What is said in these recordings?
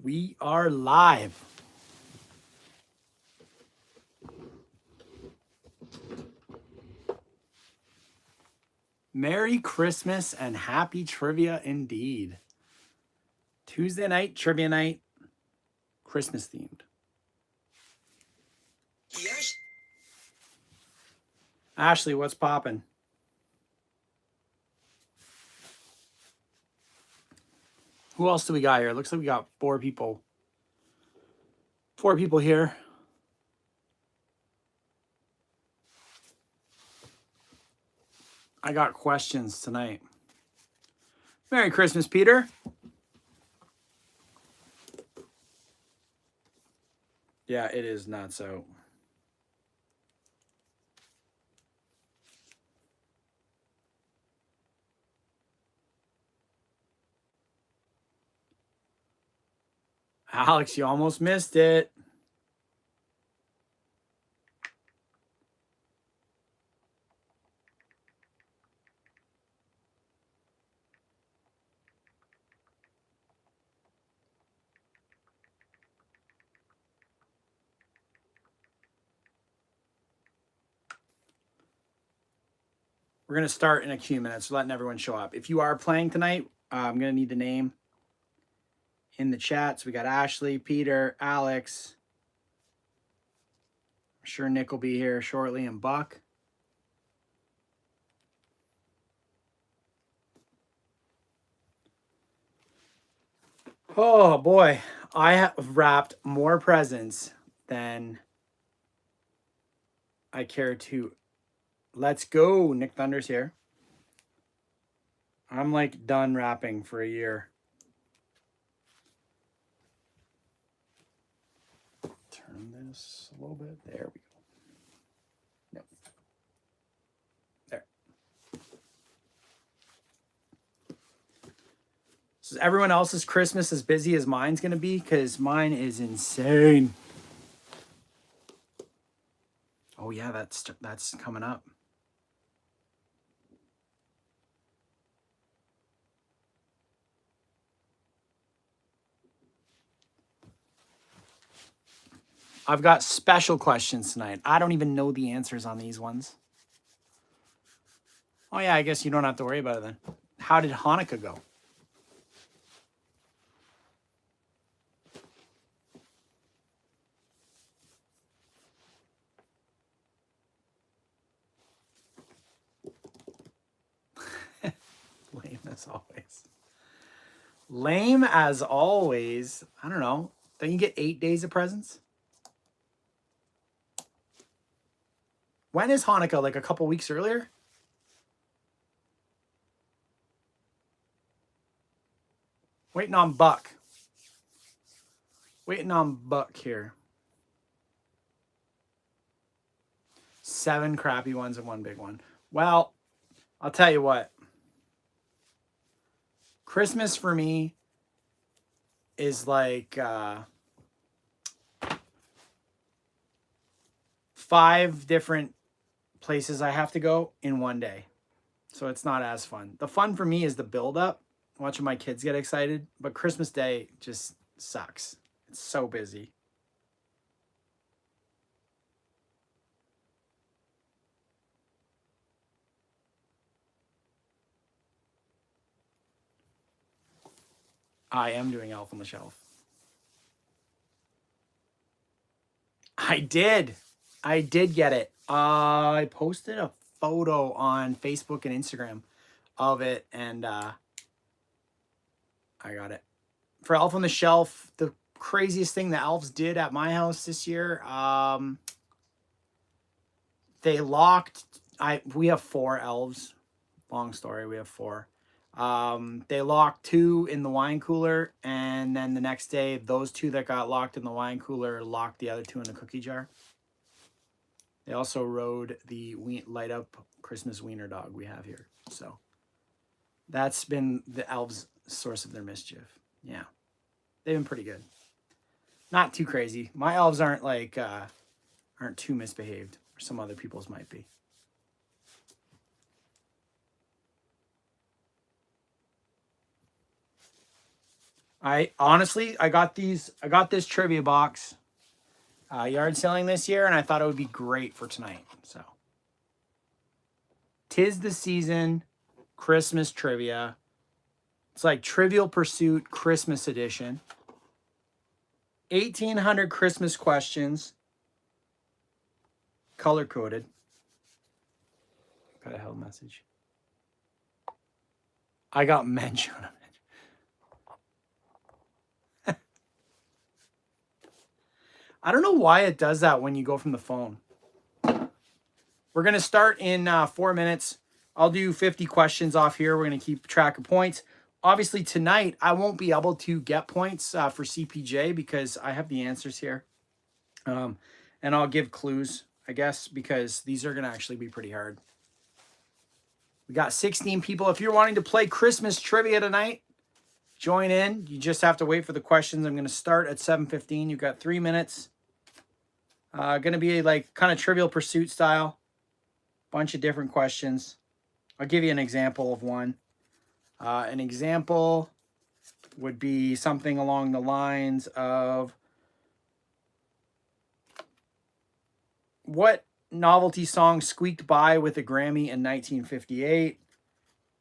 We are live. Merry Christmas and happy trivia indeed. Tuesday night, trivia night, Christmas themed. Yes. Ashley, what's poppin'? Who else do we got here? Looks like we got four people. Four people here. I got questions tonight. Merry Christmas, Peter. Yeah, it is nuts out. Alex, you almost missed it. We're going to start in a few minutes, letting everyone show up. If you are playing tonight, I'm going to need the name in the chat. So we got Ashley, Peter, Alex. I'm sure Nick will be here shortly, and Buck. Oh boy, I have wrapped more presents than I care to. Let's go. Nick Thunder's here. I'm like done wrapping for a year. Turn this a little bit. There we go. Nope. There. So is everyone else's Christmas as busy as mine's going to be? Because mine is insane. Oh yeah, that's coming up. I've got special questions tonight. I don't even know the answers on these ones. Oh yeah, I guess you don't have to worry about it then. How did Hanukkah go? Lame as always. Lame as always. I don't know. Don't you get 8 days of presents? When is Hanukkah? Like a couple weeks earlier? Waiting on Buck. Waiting on Buck here. 7 crappy ones and 1 big one. Well, I'll tell you what. Christmas for me is like 5 different places I have to go in one day. So it's not as fun. The fun for me is the build up, watching my kids get excited, but Christmas Day just sucks. It's so busy. I am doing Elf on the Shelf. I did. I did get it. I posted a photo on Facebook and Instagram of it, and I got it. For Elf on the Shelf, the craziest thing the elves did at my house this year, they locked. We have 4 elves. Long story. We have 4. They locked 2 in the wine cooler, and then the next day, those 2 that got locked in the wine cooler locked the other 2 in the cookie jar. They also rode the light up Christmas wiener dog we have here. So that's been the elves' source of their mischief. Yeah, they've been pretty good. Not too crazy. My elves aren't like aren't too misbehaved, or some other people's might be. I honestly, I got this trivia box yard selling this year, and I thought it would be great for tonight. So, 'tis the season, Christmas trivia. It's like Trivial Pursuit Christmas edition. 1,800 Christmas questions, color coded. Got a hell message. I got mentioned. I don't know why it does that when you go from the phone. We're going to start in 4 minutes. I'll do 50 questions off here. We're going to keep track of points. Obviously, tonight, I won't be able to get points for CPJ because I have the answers here. And I'll give clues, I guess, because these are going to actually be pretty hard. We got 16 people. If you're wanting to play Christmas trivia tonight, join in. You just have to wait for the questions. I'm going to start at 7:15. You've got 3 minutes. Going to be like kind of Trivial Pursuit style. Bunch of different questions. I'll give you an example of one. An example would be something along the lines of what novelty song squeaked by with a Grammy in 1958?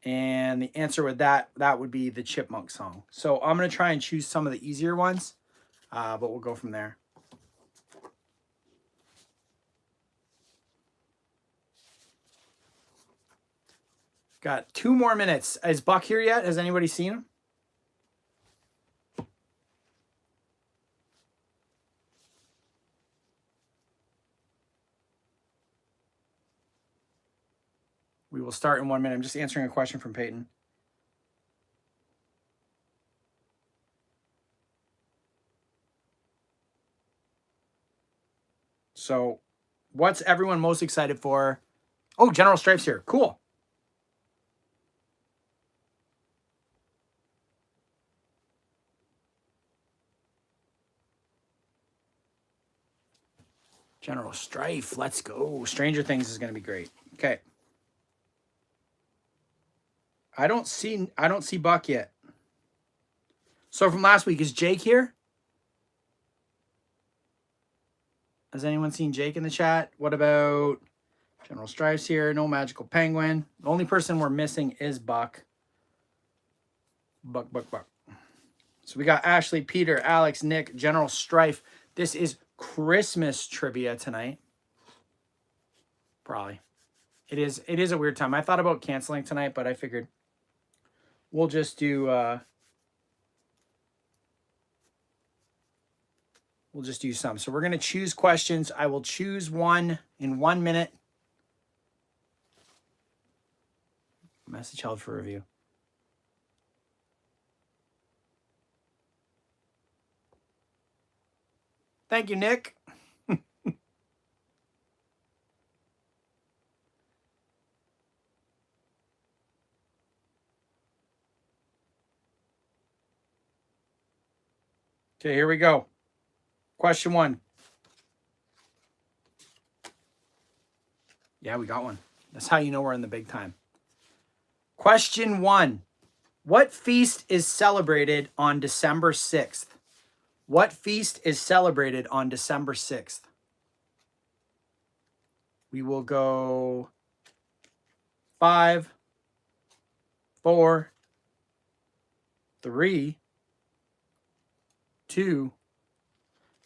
And the answer with that would be the Chipmunk song. So I'm going to try and choose some of the easier ones, but we'll go from there. Got 2 more minutes. Is Buck here yet? Has anybody seen him? We will start in 1 minute. I'm just answering a question from Peyton. So, what's everyone most excited for? Oh, General Stripes here. Cool. General Strife, let's go. Stranger Things is going to be great. Okay. I don't see Buck yet. So from last week, is Jake here? Has anyone seen Jake in the chat? What about General Strife's here? No Magical Penguin. The only person we're missing is Buck. Buck. So we got Ashley, Peter, Alex, Nick, General Strife. This is Christmas trivia tonight. Probably. It is a weird time. I thought about canceling tonight, but I figured we'll just do some. So we're going to choose questions. I will choose one in 1 minute. Message held for review. Thank you, Nick. Okay, here we go. Question 1. Yeah, we got one. That's how you know we're in the big time. Question 1. What feast is celebrated on December 6th? What feast is celebrated on December 6th? We will go 5, 4, 3, 2.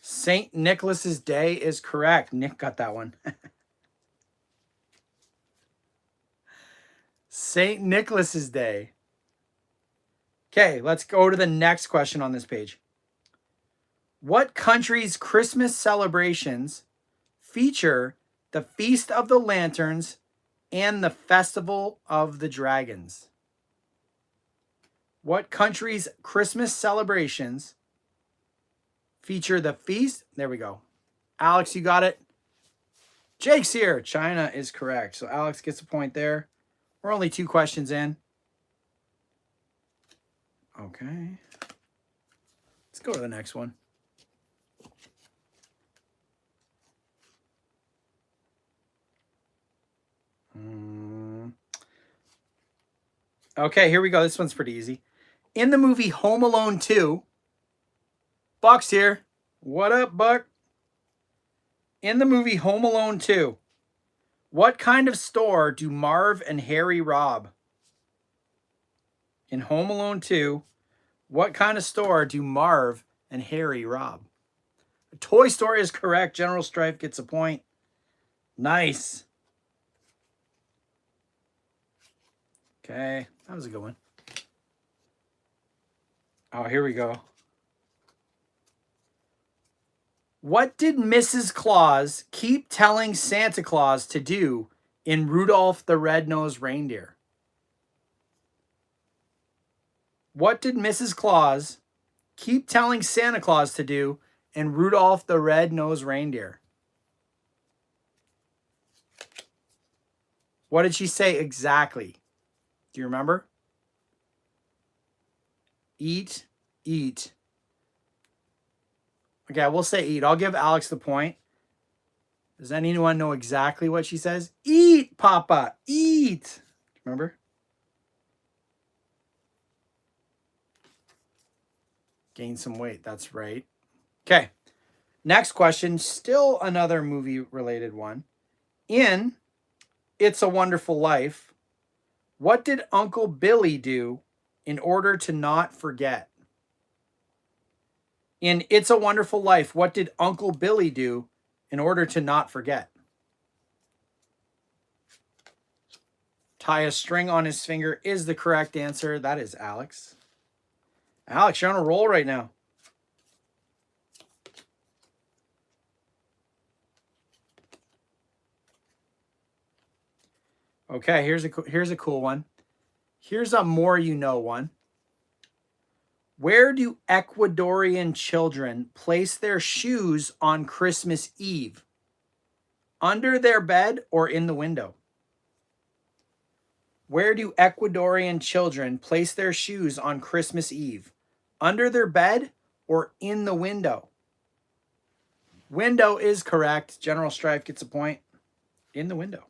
St. Nicholas's Day is correct. Nick got that one. St. Nicholas's Day. Okay, let's go to the next question on this page. What country's Christmas celebrations feature the Feast of the Lanterns and the Festival of the Dragons? What country's Christmas celebrations feature the feast? There we go. Alex, you got it. Jake's here. China is correct. So Alex gets a point there. We're only 2 questions in. Okay. Let's go to the next one. Okay, here we go. This one's pretty easy. In the movie Home Alone 2, Buck's here. What up, Buck? In the movie Home Alone 2, what kind of store do Marv and Harry rob? In Home Alone 2, what kind of store do Marv and Harry rob? A toy store is correct. General Strife gets a point. Nice. Okay, that was a good one. Oh, here we go. What did Mrs. Claus keep telling Santa Claus to do in Rudolph the Red-Nosed Reindeer? What did Mrs. Claus keep telling Santa Claus to do in Rudolph the Red-Nosed Reindeer? What did she say exactly? Do you remember? Eat, eat. Okay, we'll say eat. I'll give Alex the point. Does anyone know exactly what she says? Eat, Papa, eat. Remember? Gain some weight. That's right. Okay. Next question. Still another movie-related one. In It's a Wonderful Life, what did Uncle Billy do in order to not forget? In It's a Wonderful Life, what did Uncle Billy do in order to not forget? Tie a string on his finger is the correct answer. That is Alex. Alex, you're on a roll right now. Okay, here's a cool one. Here's a more you know one. Where do Ecuadorian children place their shoes on Christmas Eve? Under their bed or in the window? Where do Ecuadorian children place their shoes on Christmas Eve? Under their bed or in the window? Window is correct. General Strife gets a point. In the window.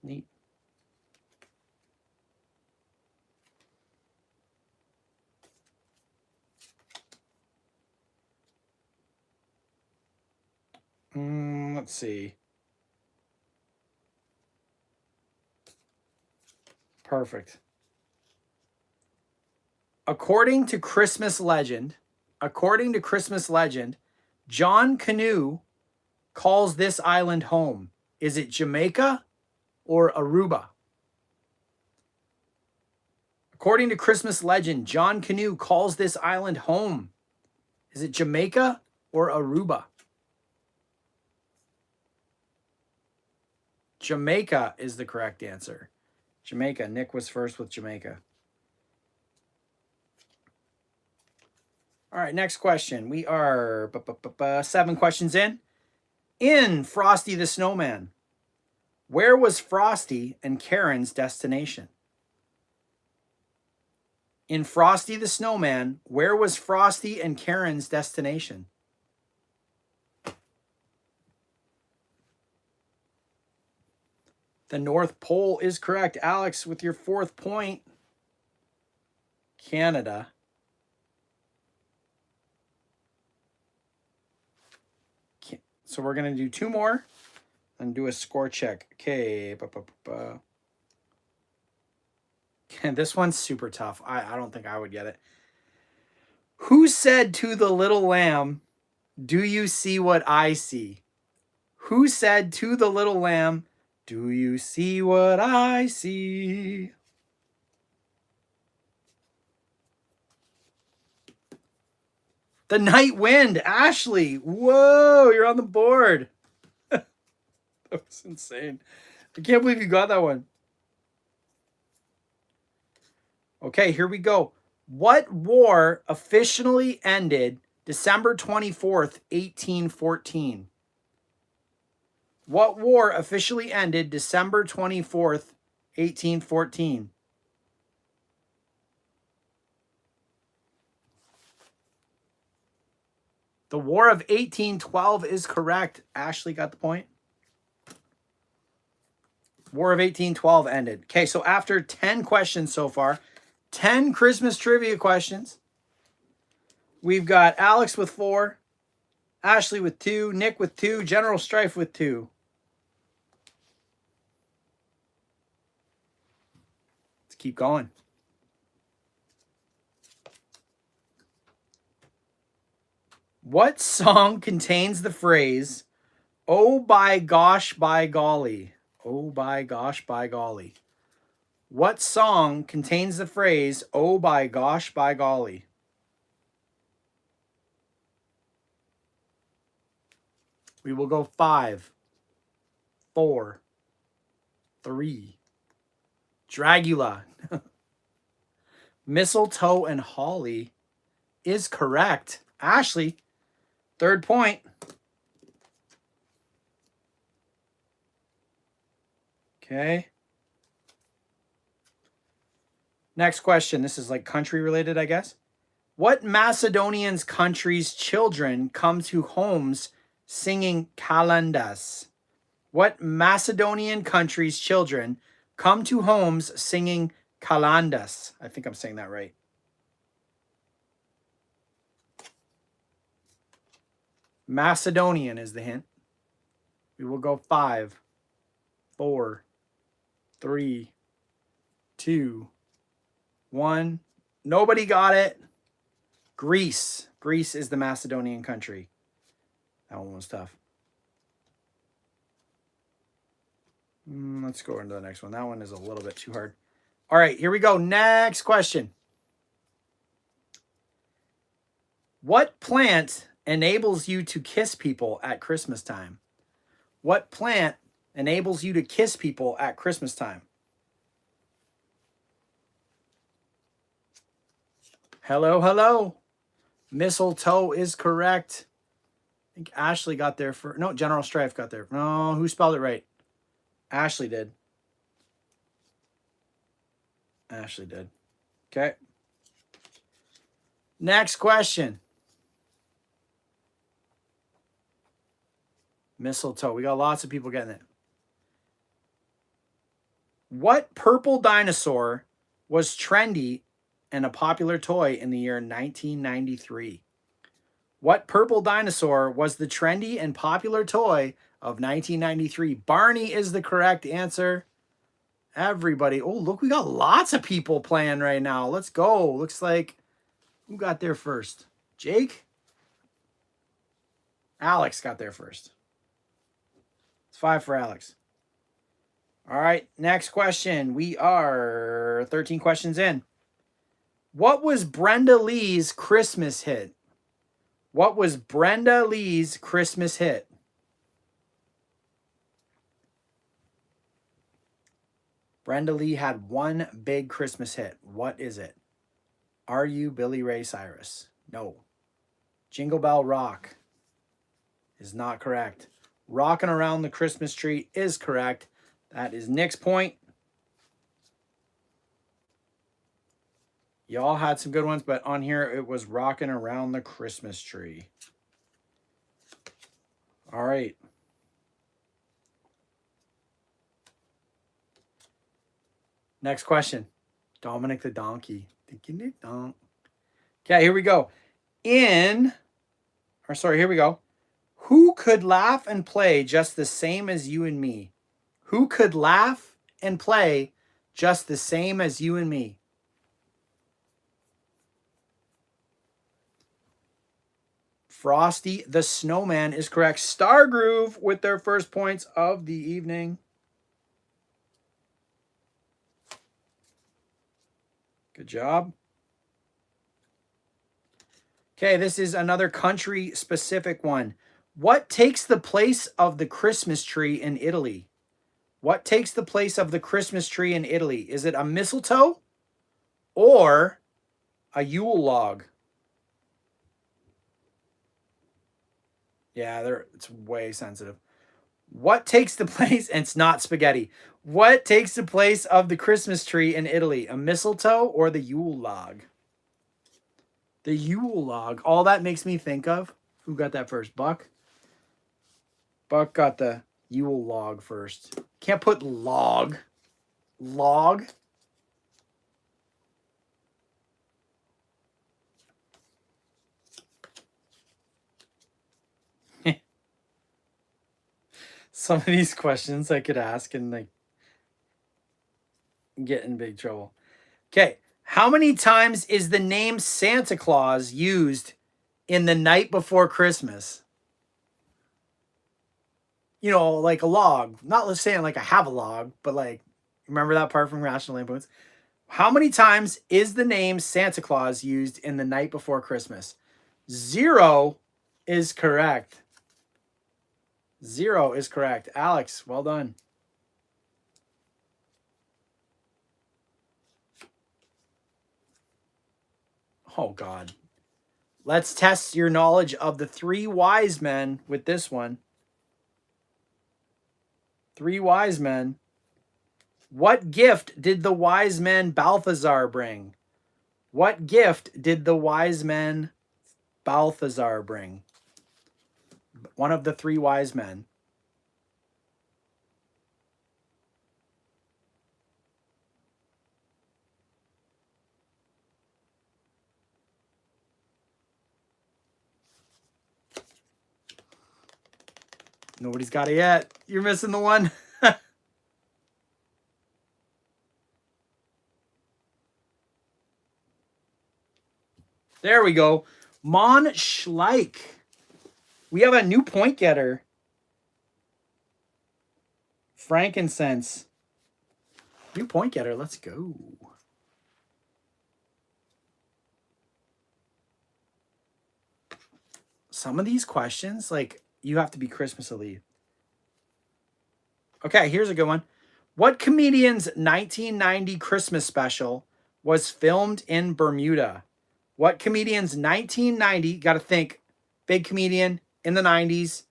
Neat. Let's see. Perfect. According to Christmas legend, John Canoe calls this island home. Is it Jamaica or Aruba? According to Christmas legend, John Canoe calls this island home. Is it Jamaica or Aruba? Jamaica is the correct answer. Jamaica. Nick was first with Jamaica. All right, next question. We are 7 questions in. In Frosty the Snowman, where was Frosty and Karen's destination? In Frosty the Snowman, where was Frosty and Karen's destination? The North Pole is correct. Alex, with your 4th point. Canada. So we're going to do 2 more and do a score check. Okay. This one's super tough. I don't think I would get it. Who said to the little lamb, "Do you see what I see"? Who said to the little lamb, "Do you see what I see"? The Night Wind. Ashley. Whoa, you're on the board. That was insane. I can't believe you got that one. Okay, here we go. What war officially ended December 24th, 1814? What war officially ended December 24th, 1814? The War of 1812 is correct. Ashley got the point. War of 1812 ended. Okay, so after 10 questions so far, 10 Christmas trivia questions, We've got Alex with 4, Ashley with 2, Nick with 2, General Strife with 2. Let's keep going. What song contains the phrase, "Oh, by gosh, by golly"? Oh, by gosh, by golly. What song contains the phrase, "Oh, by gosh, by golly"? We will go 5, 4, 3. Dragula. Mistletoe and holly is correct. Ashley, 3rd point. Okay. Next question. This is like country related, I guess. What Macedonian country's children come to homes singing kalandas? What Macedonian country's children come to homes singing kalandas? I think I'm saying that right. Macedonian is the hint. We will go 5, 4, 3, 2, 1. Nobody got it. Greece. Greece is the Macedonian country. That one was tough. Let's go into the next one. That one is a little bit too hard. All right, here we go. Next question. What plant enables you to kiss people at Christmas time? What plant enables you to kiss people at Christmas time? Hello, hello. Mistletoe is correct. I think Ashley got there first. No, General Strife got there. No, who spelled it right? Ashley did. Ashley did. Okay. Next question. Mistletoe. We got lots of people getting it. What purple dinosaur was trendy and a popular toy in the year 1993? What purple dinosaur was the trendy and popular toy of 1993? Barney is the correct answer. Everybody. Oh, look, we got lots of people playing right now. Let's go. Looks like, who got there first? Jake? Alex got there first. It's 5 for Alex. All right, next question. We are 13 questions in. What was Brenda Lee's Christmas hit? What was Brenda Lee's Christmas hit? Brenda Lee had one big Christmas hit. What is it? Are you Billy Ray Cyrus? No. Jingle Bell Rock is not correct. Rockin' Around the Christmas Tree is correct. That is Nick's point. Y'all had some good ones, but on here it was Rockin' Around the Christmas Tree. All right. Next question. Dominic the Donkey. Okay, here we go. Here we go. Who could laugh and play just the same as you and me? Who could laugh and play just the same as you and me? Frosty the Snowman is correct. Star Groove with their first points of the evening. Good job. Okay, this is another country-specific one. What takes the place of the Christmas tree in Italy? What takes the place of the Christmas tree in Italy? Is it a mistletoe or a Yule log? Yeah, it's way sensitive. What takes the place, and it's not spaghetti. What takes the place of the Christmas tree in Italy? A mistletoe or the Yule log? The Yule log. All that makes me think of, who got that first? Buck? Buck got the Yule log first. Can't put log. Log? Some of these questions I could ask and like get in big trouble. Okay. How many times is the name Santa Claus used in The Night Before Christmas? You know, like a log. Not let's saying like I have a log, but like, remember that part from Rational Lampoons? How many times is the name Santa Claus used in The Night Before Christmas? 0 is correct. 0 is correct. Alex, well done. Oh, God. Let's test your knowledge of the 3 wise men with this one. 3 wise men. What gift did the wise man Balthazar bring? What gift did the wise man Balthazar bring? One of the 3 wise men. Nobody's got it yet. You're missing the one. There we go. Mon Schleich. We have a new point getter. Frankincense. New point getter. Let's go. Some of these questions, like, you have to be Christmas elite. Okay, here's a good one. What comedian's 1990 Christmas special was filmed in Bermuda? What comedian's 1990, got to think, big comedian in the 90s,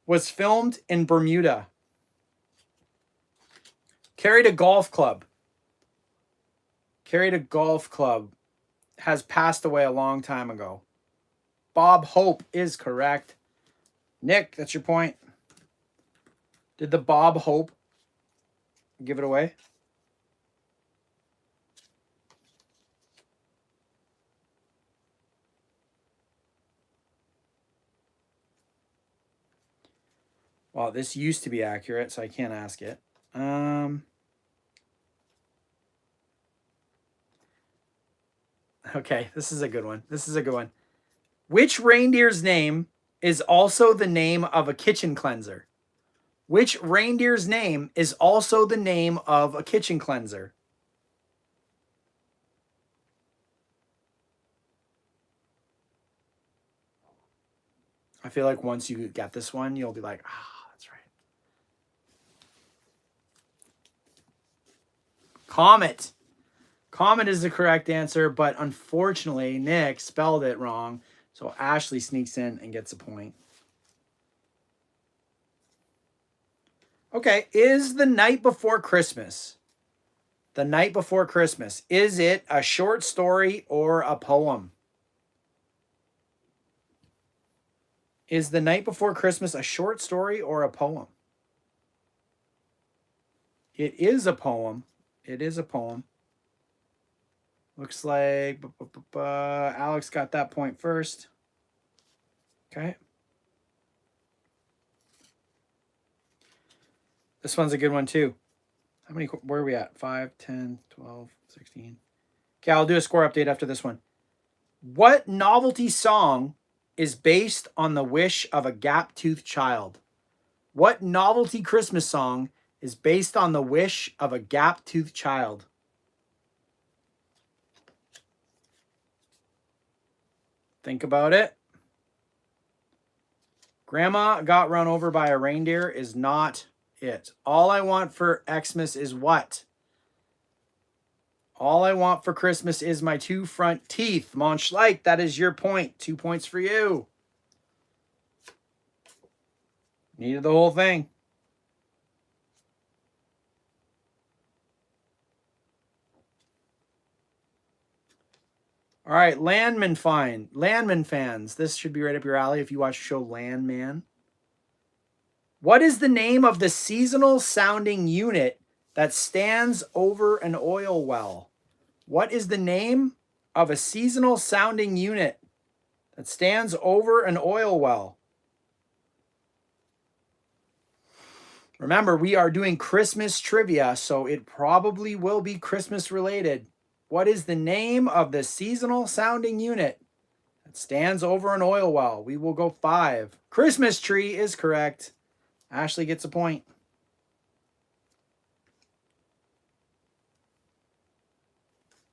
was filmed in Bermuda? Carried a golf club. Carried a golf club. Has passed away a long time ago. Bob Hope is correct. Nick, that's your point. Did the Bob Hope give it away? Well, this used to be accurate, so I can't ask it. Okay, this is a good one. This is a good one. Which reindeer's name is also the name of a kitchen cleanser? Which reindeer's name is also the name of a kitchen cleanser? I feel like once you get this one, you'll be like, that's right. Comet. Comet is the correct answer, but unfortunately, Nick spelled it wrong. So Ashley sneaks in and gets a point. Okay, is The Night Before Christmas? The Night Before Christmas. Is it a short story or a poem? Is The Night Before Christmas a short story or a poem? It is a poem. It is a poem. Looks like Alex got that point first. Okay. This one's a good one too. How many, where are we at? 5, 10, 12, 16. Okay, I'll do a score update after this one. What novelty song is based on the wish of a gap-toothed child? What novelty Christmas song is based on the wish of a gap-toothed child? Think about it. Grandma got run over by a reindeer is not it. All I want for Xmas is what? All I want for Christmas is my 2 front teeth. Mon Schleich, that is your point. 2 points for you. Needed the whole thing. All right, Landman fans. This should be right up your alley if you watch the show Landman. What is the name of the seasonal sounding unit that stands over an oil well? What is the name of a seasonal sounding unit that stands over an oil well? Remember, we are doing Christmas trivia, so it probably will be Christmas related. What is the name of the seasonal sounding unit that stands over an oil well? We will go 5. Christmas tree is correct. Ashley gets a point.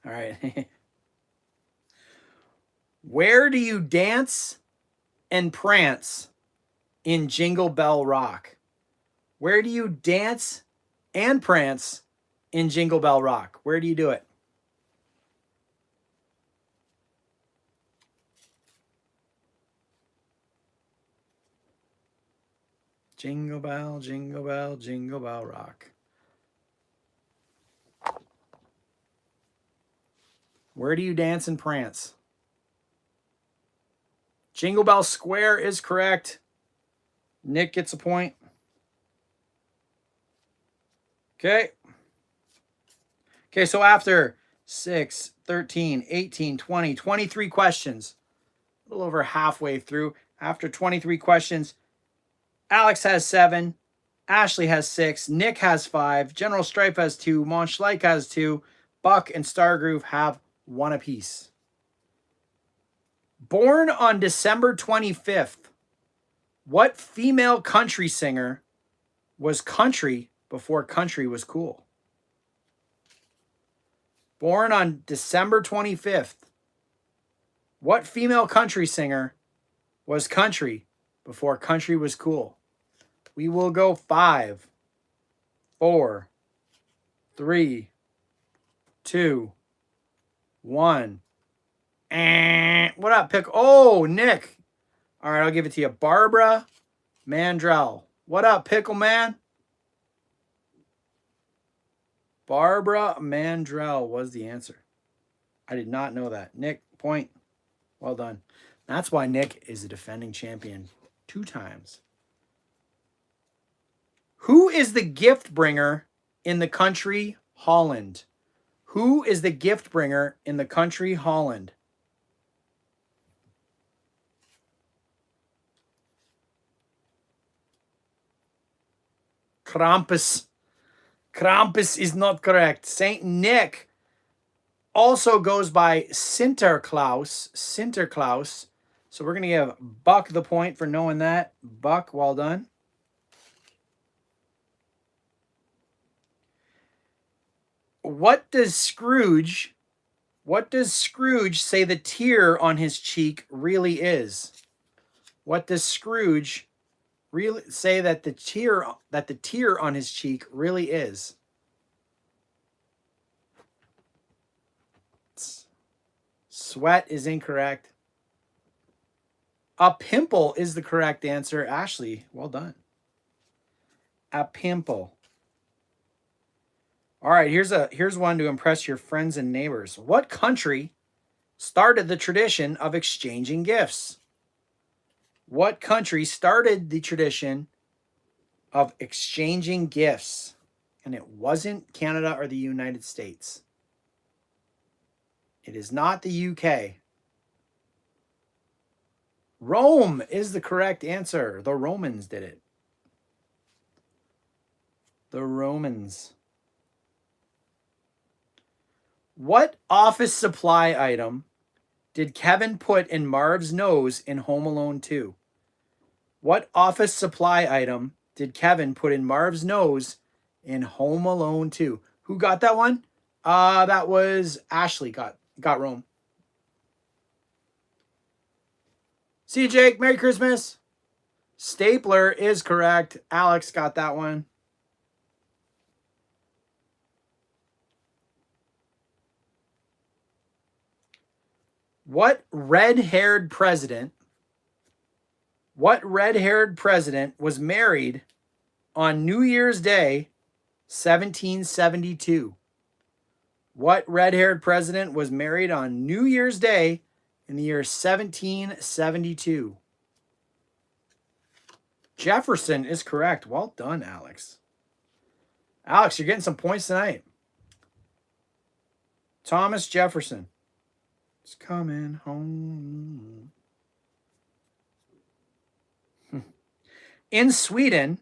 All right. Where do you dance and prance in Jingle Bell Rock? Where do you dance and prance in Jingle Bell Rock? Where do you do it? Jingle bell, jingle bell, jingle bell rock. Where do you dance and prance? Jingle Bell Square is correct. Nick gets a point. Okay. Okay, so after 6, 13, 18, 20, 23 questions, a little over halfway through, after 23 questions, Alex has 7, Ashley has 6, Nick has 5, General Stripe has 2, Monschleik has 2, Buck and Stargroove have 1 apiece. Born on December 25th, what female country singer was country before country was cool? Born on December 25th, what female country singer was country before country was cool? We will go 5, 4, 3, 2, 1. What up, Pick? Oh, Nick. All right, I'll give it to you. Barbara Mandrell. What up, Pickle Man? Barbara Mandrell was the answer. I did not know that. Nick, point. Well done. That's why Nick is a defending champion 2 times. Who is the gift bringer in the country Holland? Who is the gift bringer in the country Holland? Krampus. Krampus is not correct. Saint Nick also goes by Sinterklaas. Sinterklaas. So we're going to give Buck the point for knowing that. Buck, well done. What does Scrooge say the tear on his cheek really is? What does Scrooge really say that the tear on his cheek really is? Sweat is incorrect. A pimple is the correct answer. Ashley, well done. A pimple. All right, here's one to impress your friends and neighbors. What country started the tradition of exchanging gifts? What country started the tradition of exchanging gifts? And it wasn't Canada or the United States. It is not the UK. Rome is the correct answer. The Romans did it. The Romans. What office supply item did Kevin put in Marv's nose in Home Alone 2? What office supply item did Kevin put in Marv's nose in Home Alone 2? Who got that one? That was Ashley got Rome. See you, Jake. Merry Christmas. Stapler is correct. Alex got that one. What red-haired president was married on New Year's Day, 1772? What red-haired president was married on New Year's Day in the year 1772? Jefferson is correct. Well done, Alex. Alex, you're getting some points tonight. Thomas Jefferson. It's coming home. In Sweden,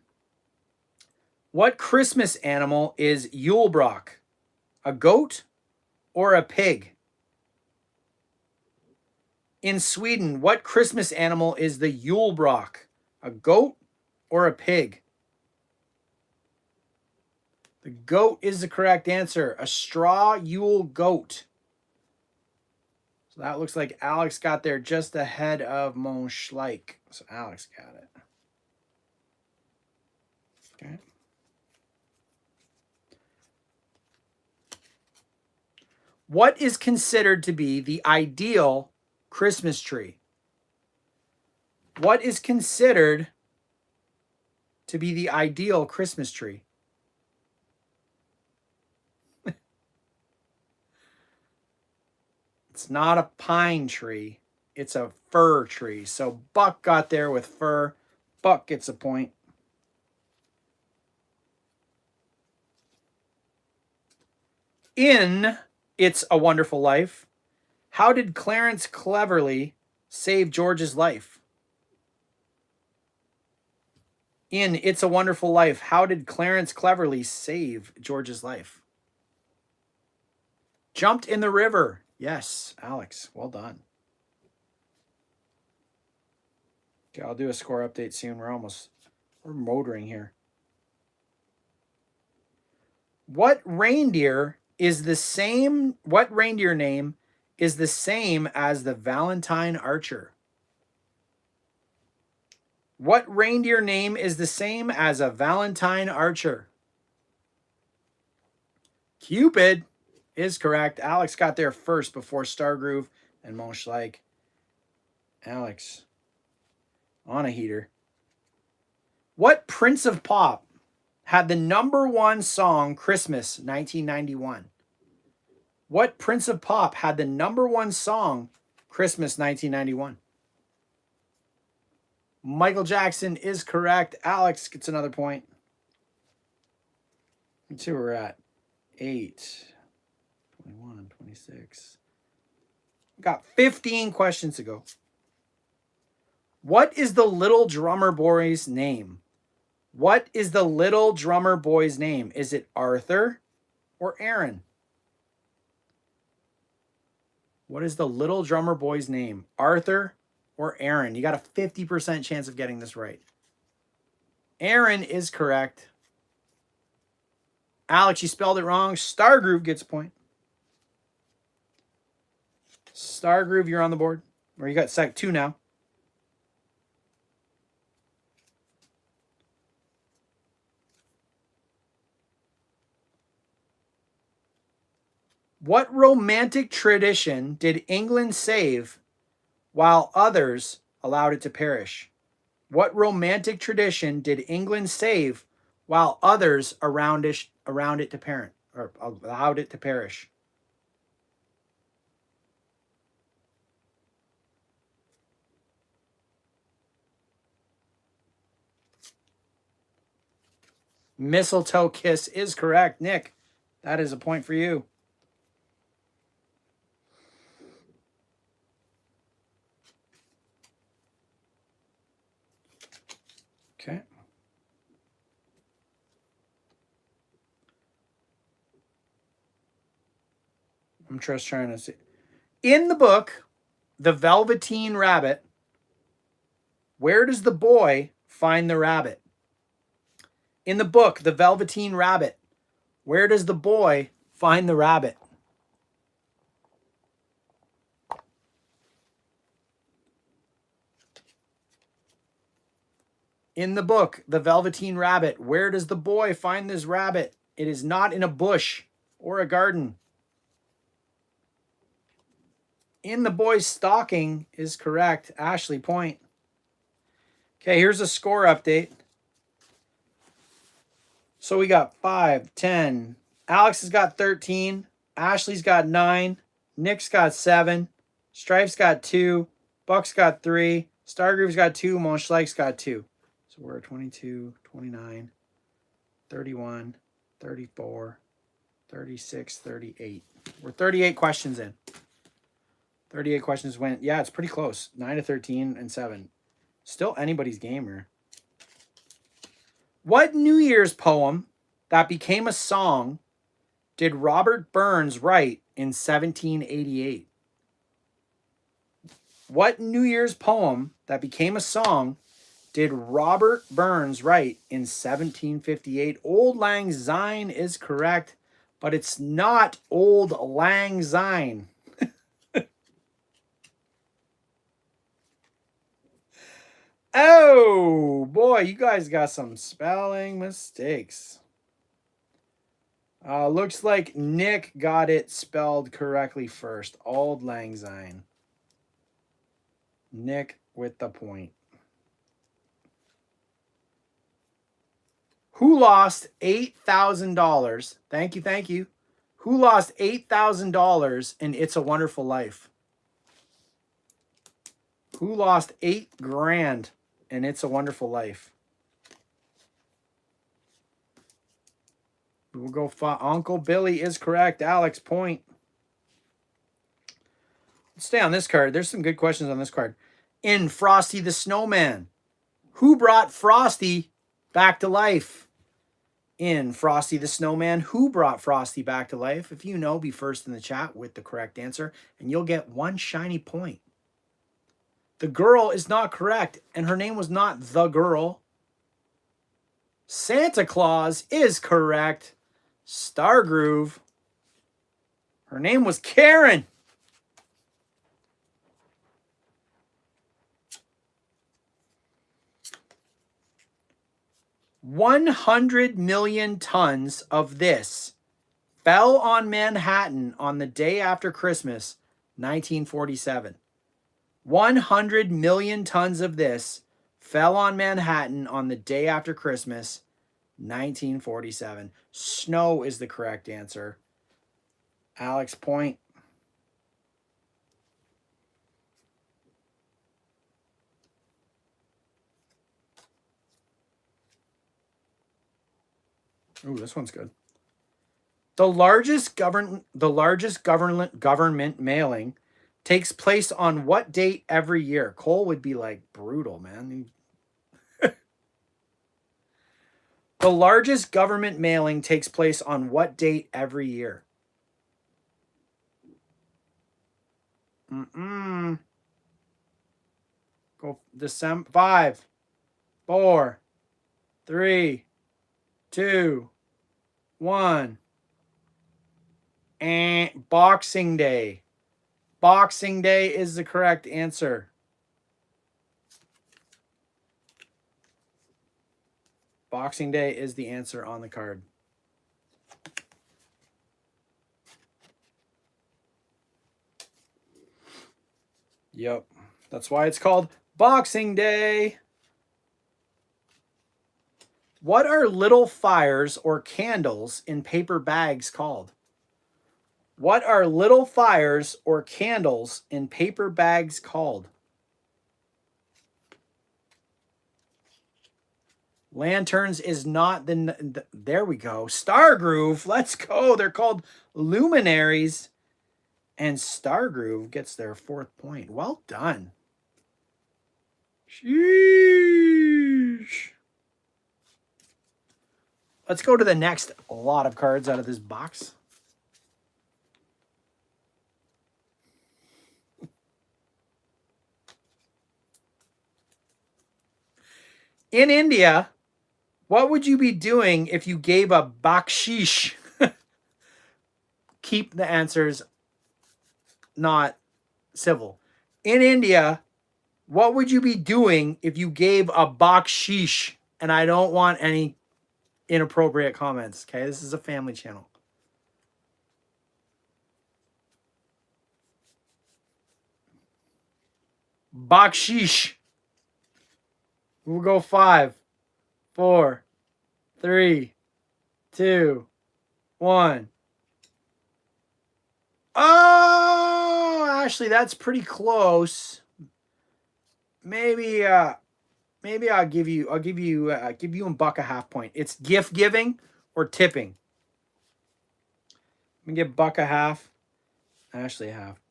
What Christmas animal is Yulebrock? A goat or a pig? In Sweden, what Christmas animal is the Yulebrock? A goat or a pig? The goat is the correct answer. A straw Yule goat. So that looks like Alex got there just ahead of Mon Schleich. So Alex got it. Okay. What is considered to be the ideal Christmas tree? What is considered to be the ideal Christmas tree? It's not a pine tree. It's a fir tree. So Buck got there with fir. Buck gets a point. In It's a Wonderful Life, how did Clarence cleverly save George's life? In It's a Wonderful Life, how did Clarence cleverly save George's life? Jumped in the river. Yes, Alex, well done. Okay, I'll do a score update soon. We're motoring here. What reindeer name is the same as the Valentine Archer? What reindeer name is the same as a Valentine Archer? Cupid is correct. Alex got there first before Stargroove and Mon Schleich. Alex on a heater. What Prince of Pop had the #1 song Christmas 1991? What Prince of Pop had the #1 song Christmas 1991? Michael Jackson is correct. Alex gets another point. Let's see where we're at. 8, 21, 26. We've got 15 questions to go. What is the little drummer boy's name? What is the little drummer boy's name? Is it Arthur or Aaron? What is the little drummer boy's name? Arthur or Aaron? You got a 50% chance of getting this right. Aaron is correct. Alex, you spelled it wrong. Stargroove gets a point. Stargroove, you're on the board. Or you got 2 now. What romantic tradition did England save while others allowed it to perish? What romantic tradition did England save while others allowed it to perish? Mistletoe kiss is correct. Nick, that is a point for you. Okay. I'm just trying to see. In the book, The Velveteen Rabbit, where does the boy find the rabbit? In the book, The Velveteen Rabbit, where does the boy find the rabbit? In the book, The Velveteen Rabbit, where does the boy find this rabbit? It is not in a bush or a garden. In the boy's stocking is correct. Ashley, point. Okay, here's a score update. So we got 5, 10. Alex has got 13. Ashley's got 9. Nick's got 7. Strife's got 2. Buck's got 3. Stargroove's got 2. Mon Schleich's got 2. So we're at 22, 29, 31, 34, 36, 38. We're 38 questions in. 38 questions went. Yeah, it's pretty close. 9 to 13 and 7. Still anybody's game here. What New Year's poem that became a song did Robert Burns write in 1788? What New Year's poem that became a song did Robert Burns write in 1758? Old Lang Syne is correct, but it's not Old Lang Syne. Oh, boy, you guys got some spelling mistakes. Looks like Nick got it spelled correctly first. Old Lang Syne. Nick with the point. Who lost $8,000? Thank you, thank you. Who lost $8,000 in It's a Wonderful Life? Who lost $8,000 in It's a Wonderful Life? We'll go. Uncle Billy is correct. Alex, point. Let's stay on this card. There's some good questions on this card. In Frosty the Snowman, who brought Frosty back to life? In Frosty the Snowman, who brought Frosty back to life? If you know, be first in the chat with the correct answer, and you'll get 1 shiny point. The girl is not correct, and her name was not the girl. Santa Claus is correct. Stargroove. Her name was Karen. $100 million tons of this fell on Manhattan on the day after Christmas, 1947. 100 million tons of this fell on Manhattan on the day after Christmas, 1947. Snow is the correct answer. Alex, point. Ooh, this one's good. The largest government mailing takes place on what date every year? Cole would be like, brutal, man. The largest government mailing takes place on what date every year? Go December. 5, 4, 3, 2, 1. And Boxing Day. Boxing Day is the correct answer. Boxing Day is the answer on the card. Yep. That's why it's called Boxing Day. What are little fires or candles in paper bags called? What are little fires or candles in paper bags called? Lanterns is not the... There we go. Stargroove. Let's go. They're called luminaries. And Stargroove gets their 4th point. Well done. Sheesh. Let's go to the next lot of cards out of this box. In India, what would you be doing if you gave a bakshish? Keep the answers not civil. In India, what would you be doing if you gave a bakshish? And I don't want any inappropriate comments, okay? This is a family channel. Bakshish. We'll go 5, 4, 3, 2, 1. Oh, Ashley, that's pretty close. Maybe I'll give you $1.50 point. It's gift giving or tipping. Let me give $1.50. Ashley a half.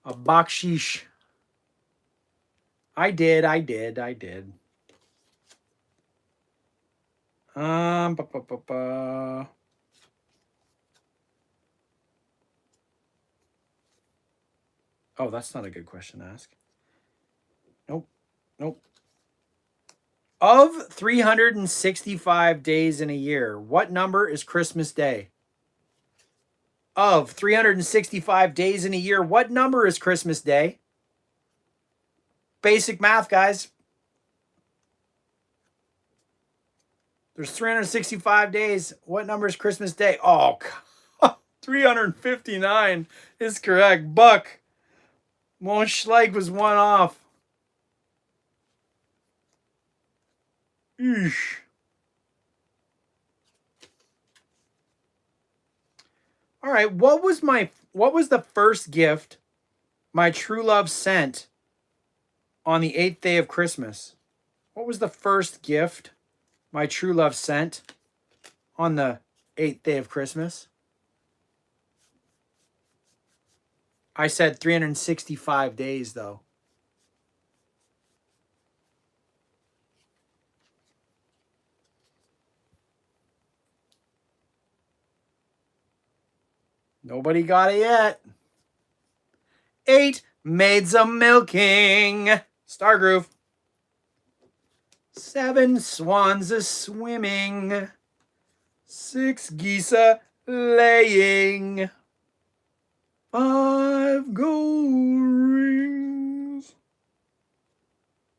A bakshish. I did. Ba, ba, ba, ba. Oh, that's not a good question to ask. Nope. Nope. Of 365 days in a year, what number is Christmas Day? Of 365 days in a year, what number is Christmas Day? Basic math, guys. There's 365 days. What number is Christmas Day? Oh, 359 is correct. Buck. Mo Schleich was one off. Eesh. All right, what was the first gift my true love sent on the 8th day of Christmas? What was the first gift my true love sent on the 8th day of Christmas? I said 365 days, though. Nobody got it yet. 8 maids a milking. Stargroove. 7 swans a swimming. 6 geese a laying. 5 gold rings.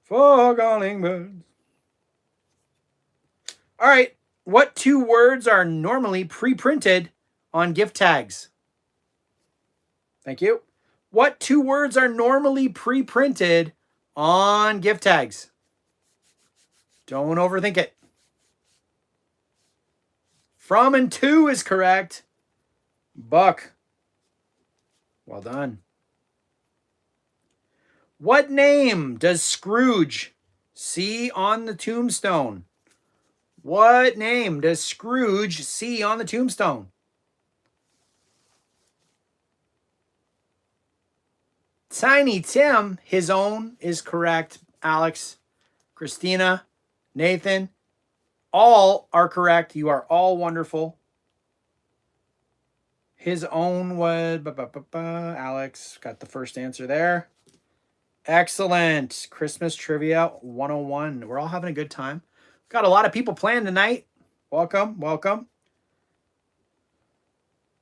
4 calling birds. All right. What 2 words are normally pre-printed on gift tags? Thank you. What 2 words are normally pre-printed on gift tags? Don't overthink it. From and to is correct. Buck. Well done. What name does Scrooge see on the tombstone? What name does Scrooge see on the tombstone? Tiny Tim, his own, is correct. Alex, Christina, Nathan, all are correct. You are all wonderful. His own was... Alex got the first answer there. Excellent. Christmas Trivia 101. We're all having a good time. Got a lot of people playing tonight. Welcome, welcome.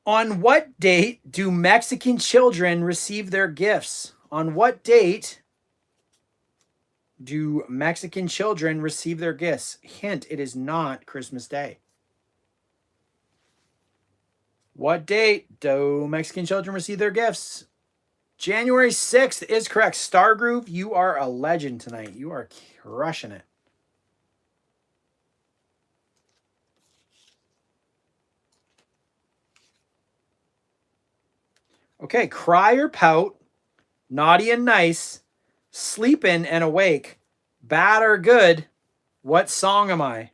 On what date do Mexican children receive their gifts? On what date do Mexican children receive their gifts? Hint, it is not Christmas Day. What date do Mexican children receive their gifts? January 6th is correct. Stargroove, you are a legend tonight. You are crushing it. Okay, cry or pout, naughty and nice, sleepin' and awake, bad or good, what song am I?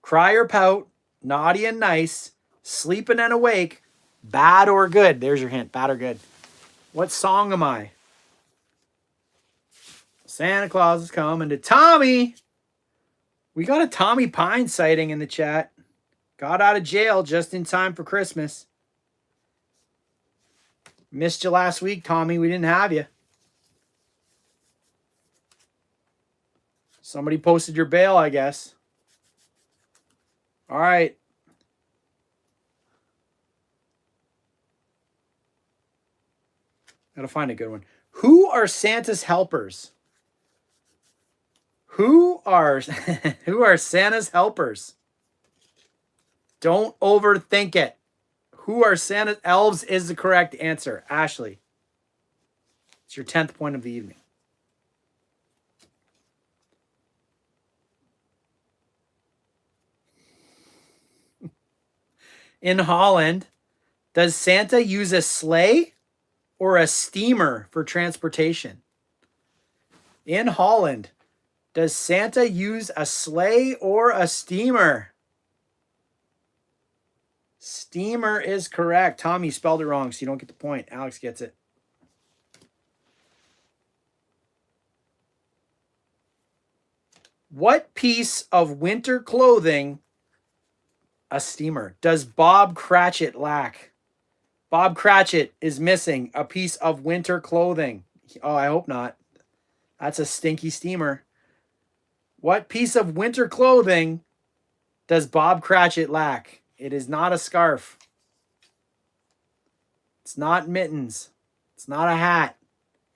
Cry or pout, naughty and nice, sleepin' and awake, bad or good. There's your hint, bad or good. What song am I? Santa Claus is coming to Tommy. We got a Tommy Pine sighting in the chat. Got out of jail just in time for Christmas. Missed you last week, Tommy. We didn't have you. Somebody posted your bail, I guess. All right. Gotta find a good one. Who are Santa's helpers? Who are Santa's helpers? Don't overthink it. Who are Santa's elves is the correct answer. Ashley. It's your 10th point of the evening. In Holland, does Santa use a sleigh or a steamer for transportation? In Holland, does Santa use a sleigh or a steamer? Steamer is correct. Tommy spelled it wrong, so you don't get the point. Alex gets it. What piece of winter clothing, a steamer, does Bob Cratchit lack? Bob Cratchit is missing a piece of winter clothing. Oh, I hope not. That's a stinky steamer. What piece of winter clothing does Bob Cratchit lack? It is not a scarf. It's not mittens. It's not a hat.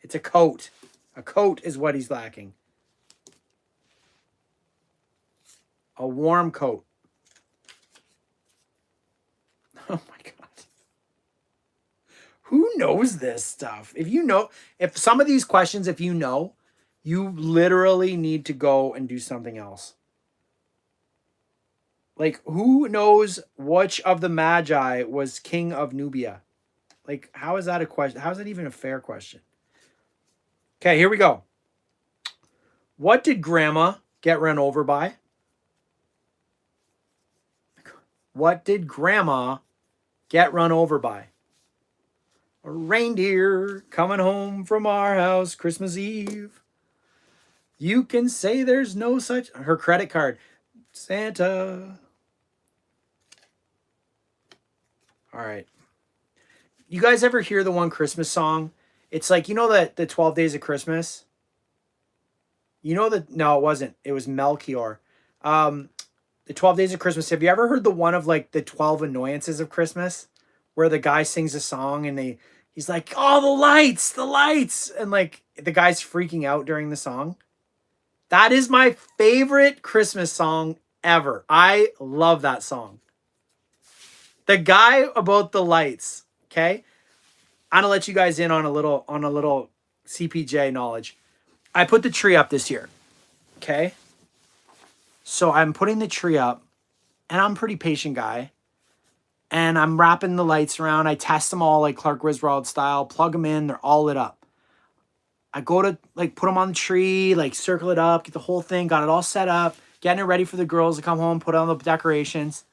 It's a coat. A coat is what he's lacking. A warm coat. Oh my God. Who knows this stuff? If some of these questions, if you know, you literally need to go and do something else. Like, who knows which of the Magi was king of Nubia? Like, how is that a question? How is that even a fair question? Okay, here we go. What did Grandma get run over by? What did Grandma get run over by? A reindeer coming home from our house Christmas Eve. You can say there's no such... Her credit card. Santa. All right. You guys ever hear the one Christmas song? It's like, you know that the 12 Days of Christmas? You know that... No, it wasn't. It was Melchior. The 12 Days of Christmas. Have you ever heard the one of like the 12 Annoyances of Christmas? Where the guy sings a song and he's like, oh, the lights. And like the guy's freaking out during the song. That is my favorite Christmas song ever. I love that song. The guy about the lights. Okay. I'm gonna let you guys in on a little CPJ knowledge. I put the tree up this year. Okay. So I'm putting the tree up and I'm a pretty patient guy. And I'm wrapping the lights around. I test them all like Clark Griswold style, plug them in, they're all lit up. I go to like put them on the tree, like circle it up, get the whole thing, got it all set up, getting it ready for the girls to come home, put on the decorations.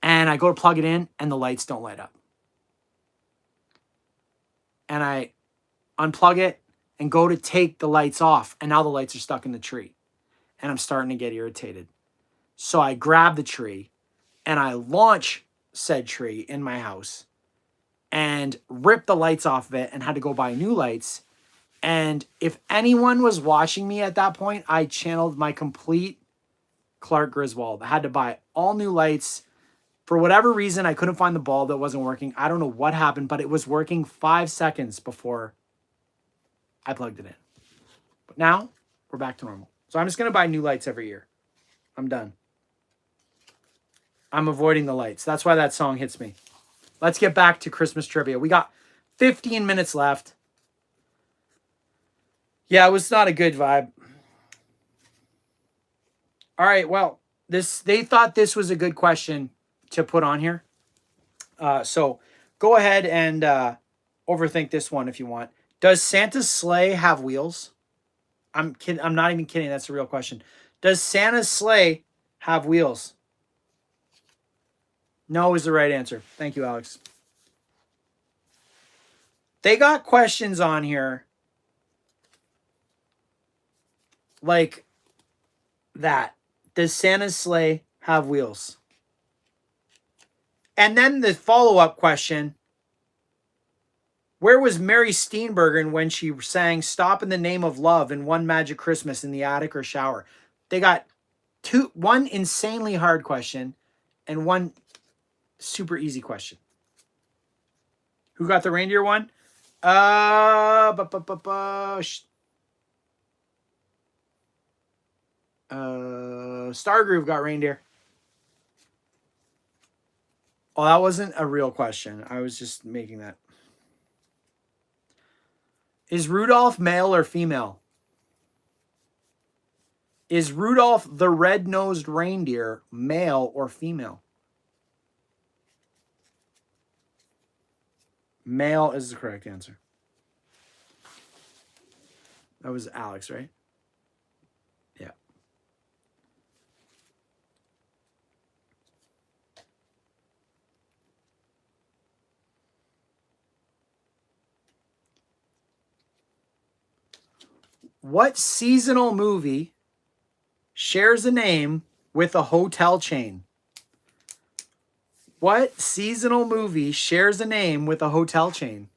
And I go to plug it in and the lights don't light up. And I unplug it and go to take the lights off. And now the lights are stuck in the tree. And I'm starting to get irritated. So I grab the tree and I launch said tree in my house and rip the lights off of it and had to go buy new lights. And if anyone was watching me at that point, I channeled my complete Clark Griswold. I had to buy all new lights. For whatever reason, I couldn't find the bulb that wasn't working. I don't know what happened, but it was working 5 seconds before I plugged it in. But now we're back to normal. So I'm just going to buy new lights every year. I'm done. I'm avoiding the lights. That's why that song hits me. Let's get back to Christmas trivia. We got 15 minutes left. Yeah, it was not a good vibe. All right, well, they thought this was a good question to put on here. So go ahead and overthink this one if you want. Does Santa's sleigh have wheels? I'm kidding. I'm not even kidding. That's a real question. Does Santa's sleigh have wheels? No is the right answer. Thank you, Alex. They got questions on here like that. Does Santa's sleigh have wheels? And then the follow-up question, where was Mary Steenburgen when she sang Stop in the Name of Love and One Magic Christmas in the attic or shower? They got one insanely hard question and one super easy question. Who got the reindeer one? Stargroove got reindeer. Oh, that wasn't a real question. I was just making that. Is Rudolph male or female? Is Rudolph the red-nosed reindeer male or female? Male is the correct answer. That was Alex, right? Yeah. What seasonal movie shares a name with a hotel chain? What seasonal movie shares a name with a hotel chain?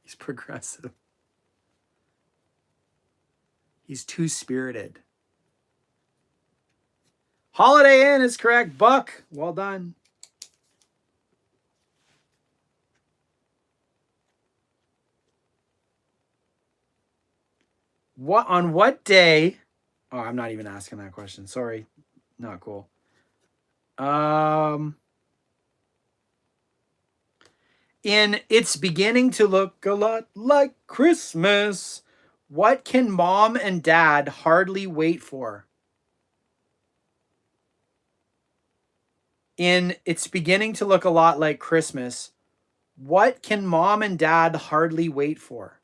He's progressive. He's two-spirited. Holiday Inn is correct. Buck, well done. On what day? Oh, I'm not even asking that question. Sorry. Not cool. In It's Beginning to Look a Lot Like Christmas, what can mom and dad hardly wait for? In It's Beginning to Look a Lot Like Christmas, what can mom and dad hardly wait for?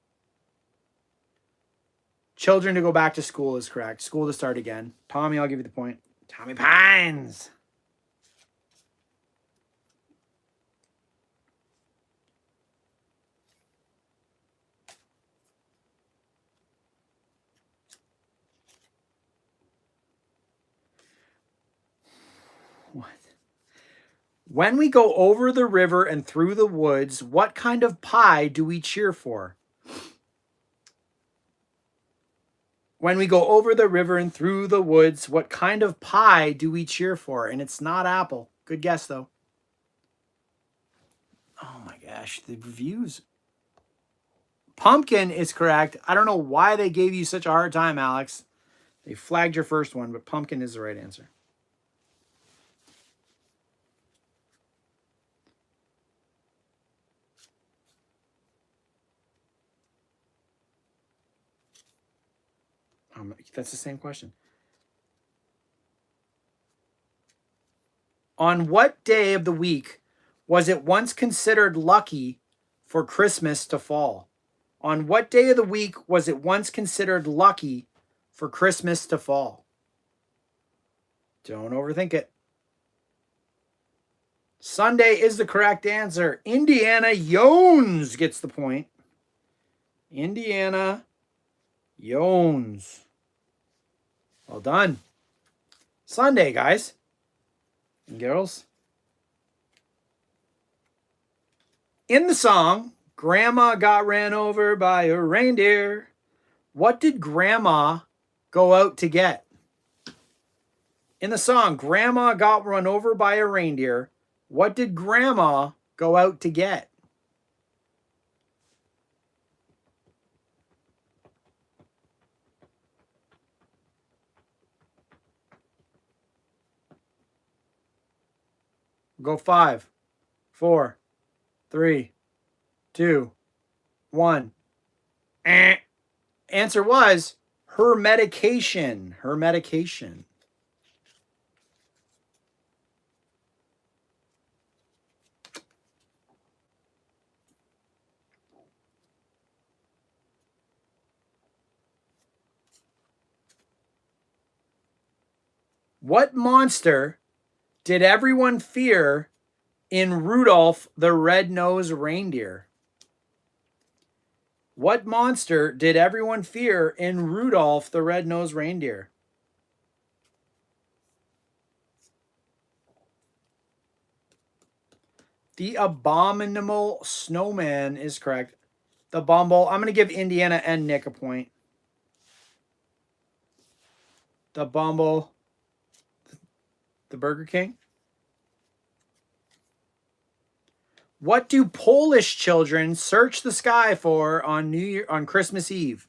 Children to go back to school is correct. School to start again. Tommy, I'll give you the point. Tommy Pines. What? When we go over the river and through the woods, what kind of pie do we cheer for? When we go over the river and through the woods, what kind of pie do we cheer for? And it's not apple. Good guess, though. Oh my gosh, the reviews. Pumpkin is correct. I don't know why they gave you such a hard time, Alex. They flagged your first one, but pumpkin is the right answer. That's the same question. On what day of the week was it once considered lucky for Christmas to fall? On what day of the week was it once considered lucky for Christmas to fall? Don't overthink it. Sunday is the correct answer. Indiana Jones gets the point. Indiana Jones. Well done. Sunday, guys and girls. In the song, Grandma Got Ran Over by a Reindeer, what did Grandma go out to get? In the song, Grandma Got Run Over by a Reindeer, what did Grandma go out to get? Go 5, 4, 3, 2, 1. Answer was her medication. Her medication. What monster did everyone fear in Rudolph the Red-Nosed Reindeer? What monster did everyone fear in Rudolph the Red-Nosed Reindeer? The abominable snowman is correct. The Bumble. I'm going to give Indiana and Nick a point. The Bumble. The Burger King. What do Polish children search the sky for on Christmas Eve?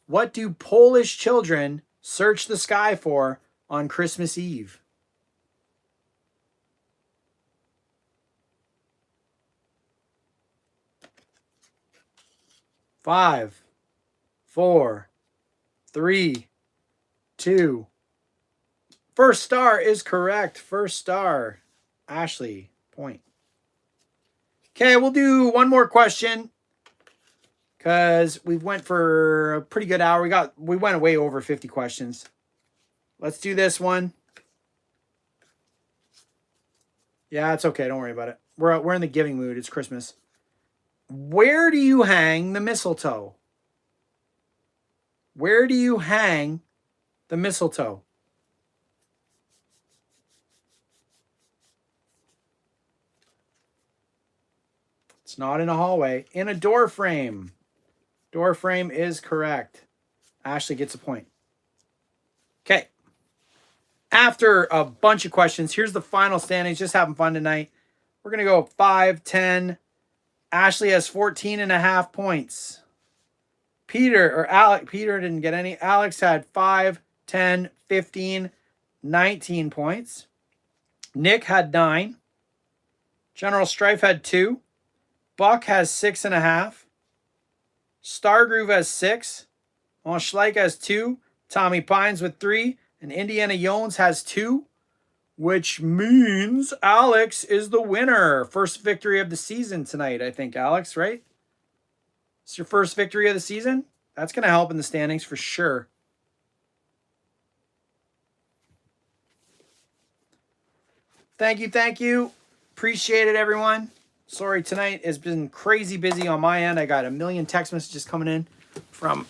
What do Polish children search the sky for on Christmas Eve? 5, 4, 3, 2. First star is correct. First star. Ashley, point. Okay, we'll do one more question because we went for a pretty good hour. We went way over 50 questions. Let's do this one. Yeah, it's okay. Don't worry about it. We're in the giving mood. It's Christmas. Where do you hang the mistletoe? Where do you hang the mistletoe? It's not in a hallway. In a door frame. Door frame is correct. Ashley gets a point. Okay. After a bunch of questions, here's the final standings. Just having fun tonight. We're going to go 5, 10. Ashley has 14 and a half points. Peter didn't get any. Alex had 5, 10, 15, 19 points. Nick had 9. General Strife had 2. Buck has 6.5. Stargroove has 6. Von Schleich has 2. Tommy Pines with 3. And Indiana Jones has 2. Which means Alex is the winner. First victory of the season tonight, I think, Alex, right? It's your first victory of the season? That's going to help in the standings for sure. Thank you. Appreciate it, everyone. Sorry, tonight has been crazy busy on my end. I got a million text messages coming in from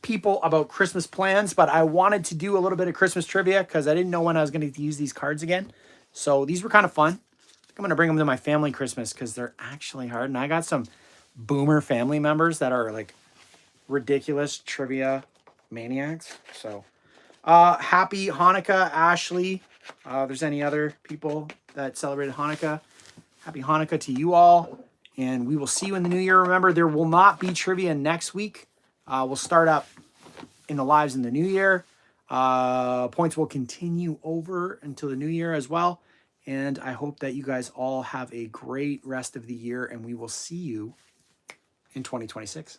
people about Christmas plans, but I wanted to do a little bit of Christmas trivia because I didn't know when I was going to use these cards again. So these were kind of fun. I think I'm going to bring them to my family Christmas because they're actually hard. And I got some boomer family members that are like ridiculous trivia maniacs. So happy Hanukkah, Ashley. If there's any other people that celebrated Hanukkah, happy Hanukkah to you all. And we will see you in the new year. Remember, there will not be trivia next week. We'll start up in the lives in the new year. Points will continue over until the new year as well. And I hope that you guys all have a great rest of the year. And we will see you in 2026.